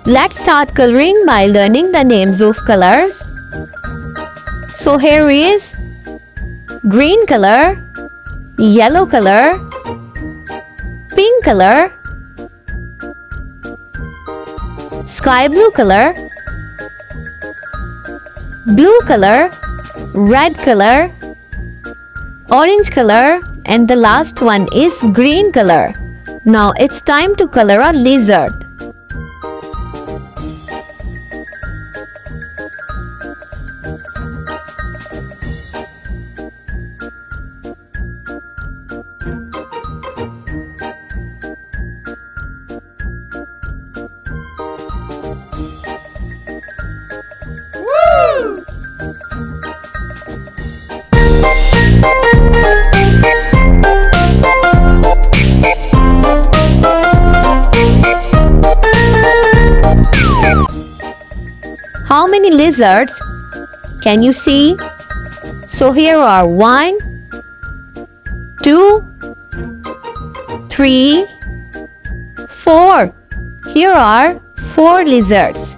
Let's start coloring by learning the names of colors. So here is green color, yellow color, pink color, sky blue color, blue color, red color, orange color, and the last one is green color. Now it's time to color a lizard. How many lizards can you see? So here are 1, 2, 3, 4. Here are 4 lizards.